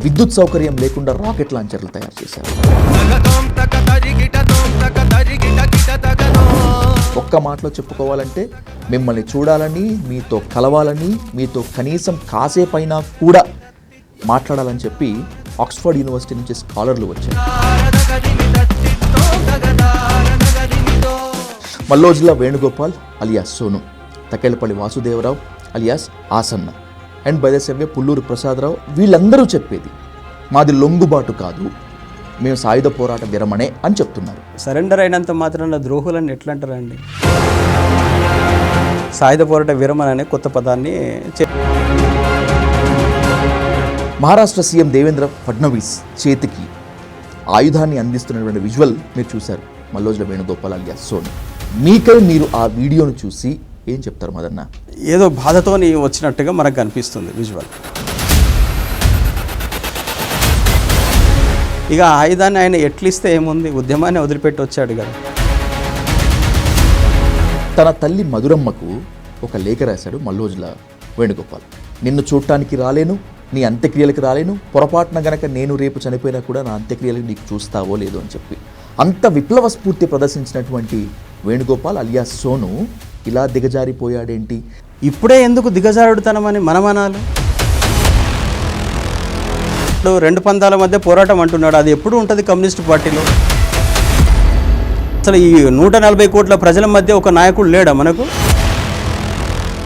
విద్యుత్ సౌకర్యం లేకుండా రాకెట్ లాంచర్లు తయారు చేశారు. ఒక్క మాటలో చెప్పుకోవాలంటే మిమ్మల్ని చూడాలని, మీతో కలవాలని, మీతో కనీసం కాసేపైనా కూడా మాట్లాడాలని చెప్పి ఆక్స్ఫర్డ్ యూనివర్సిటీ నుంచి స్కాలర్లు వచ్చారు. Mallojula Venugopal alias Sonu, Takelapalli Vasudevarao alias Asanna and బైదసవ్య పుల్లూరు ప్రసాదరావు వీళ్ళందరూ చెప్పేది మాది లొంగుబాటు కాదు, మేము సాయుధ పోరాట విరమణే అని చెప్తున్నారు. సరెండర్ అయినంత మాత్రాన ద్రోహులని ఎట్లా అంటారండి? సాయుధ పోరాట విరమణ అనే కొత్త పదాన్ని మహారాష్ట్ర సీఎం దేవేంద్ర ఫడ్నవీస్ చేతికి ఆయుధాన్ని అందిస్తున్నటువంటి విజువల్ మీరు చూశారు. మల్లోజుల వేణుగోపాల్ అలియాస్ సోను. మీకై మీరు ఆ వీడియోను చూసి ఏం చెప్తారు మదన్న? ఏదో బాధతోని వచ్చినట్టుగా మనకు కనిపిస్తుంది విజువల్. ఇక ఆయుధాన్ని ఆయన ఎట్లిస్తే ఏముంది, ఉద్యమాన్ని వదిలిపెట్టి వచ్చాడు కదా. తన తల్లి మధురమ్మకు ఒక లేఖ రాశాడు మల్లోజుల వేణుగోపాల్. నిన్ను చూడటానికి రాలేను, నీ అంత్యక్రియలకు రాలేను, పొరపాటున గనక నేను రేపు చనిపోయినా కూడా నా అంత్యక్రియలకు నీకు చూస్తావో లేదో అని చెప్పి అంత విప్లవ స్ఫూర్తి ప్రదర్శించినటువంటి వేణుగోపాల్ అలియాస్ సోను ఇలా దిగజారిపోయాడేంటి? ఇప్పుడే ఎందుకు దిగజారుడుతనమని మనమనాలి? ఇప్పుడు రెండు పందాల మధ్య పోరాటం అంటున్నాడు, అది ఎప్పుడు ఉంటుంది కమ్యూనిస్టు పార్టీలో? అసలు ఈ 140 కోట్ల ప్రజల మధ్య ఒక నాయకుడు లేడా మనకు?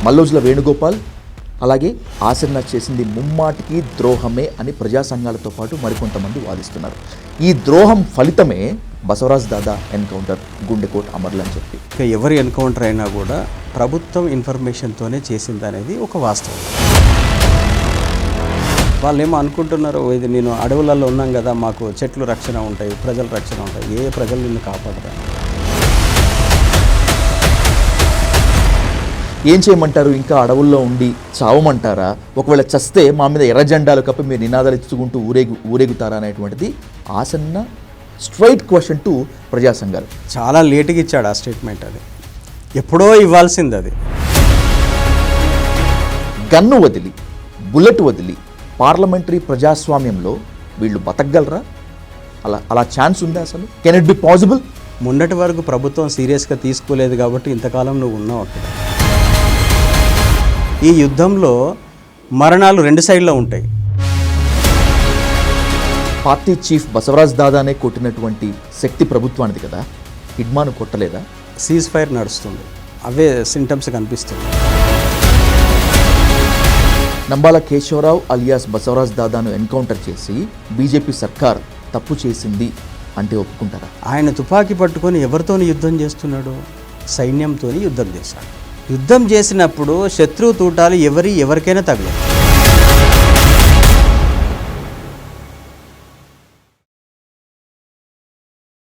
మల్లోజుల వేణుగోపాల్ అలాగే ఆసన్న చేసింది ముమ్మాటికి ద్రోహమే అని ప్రజా సంఘాలతో పాటు మరికొంతమంది వాదిస్తున్నారు. ఈ ద్రోహం ఫలితమే బసవరాజ్ దాదా ఎన్కౌంటర్, గుండెకోట్ అమర్లు అని చెప్పి. ఇక ఎవరి ఎన్కౌంటర్ అయినా కూడా ప్రభుత్వం ఇన్ఫర్మేషన్తోనే చేసింది అనేది ఒక వాస్తవం. వాళ్ళు ఏమో అనుకుంటున్నారు, ఇది నేను అడవులలో ఉన్నాం కదా, మాకు చెట్లు రక్షణ ఉంటాయి, ప్రజల రక్షణ ఉంటాయి. ఏ ప్రజలు నిన్ను కాపాడరా? ఏం చేయమంటారు? ఇంకా అడవుల్లో ఉండి చావమంటారా? ఒకవేళ చస్తే మా మీద ఎర్ర జెండాలు కప్పి మీరు నినాదాలు ఇచ్చుకుంటూ ఊరేగుతారా అనేటువంటిది ఆసన్న స్ట్రైట్ క్వశ్చన్ టు ప్రజా సంఘాలు. చాలా లేటుగా ఇచ్చాడు ఆ స్టేట్మెంట్. అది ఎప్పుడో ఇవ్వాల్సింది. అది గన్ను వదిలి, బుల్లెట్ వదిలి పార్లమెంటరీ ప్రజాస్వామ్యంలో వీళ్ళు బతకగలరా? అలా ఛాన్స్ ఉందా అసలు? Can it be possible? మొన్నటి వరకు ప్రభుత్వం సీరియస్గా తీసుకోలేదు కాబట్టి ఇంతకాలం నువ్వు ఉన్నావు అక్కడ. ఈ యుద్ధంలో మరణాలు రెండు సైడ్లో ఉంటాయి. పార్టీ చీఫ్ బసవరాజ్ దాదానే కొట్టినటువంటి శక్తి ప్రభుత్వానిది కదా, హిడ్మాను కొట్టలేదా? సీజ్ ఫైర్ నడుస్తుంది, అవే సింటమ్స్ కనిపిస్తుంది. నంబాల కేశవరావు అలియాస్ బసవరాజ్ దాదాను ఎన్కౌంటర్ చేసి బీజేపీ సర్కార్ తప్పు చేసింది అంటే ఒప్పుకుంటారా? ఆయన తుపాకీ పట్టుకొని ఎవరితోని యుద్ధం చేస్తున్నాడు? సైన్యంతో యుద్ధం చేశాడు. యుద్ధం చేసినప్పుడు శత్రువు తూటాలు ఎవరికైనా తగలవు.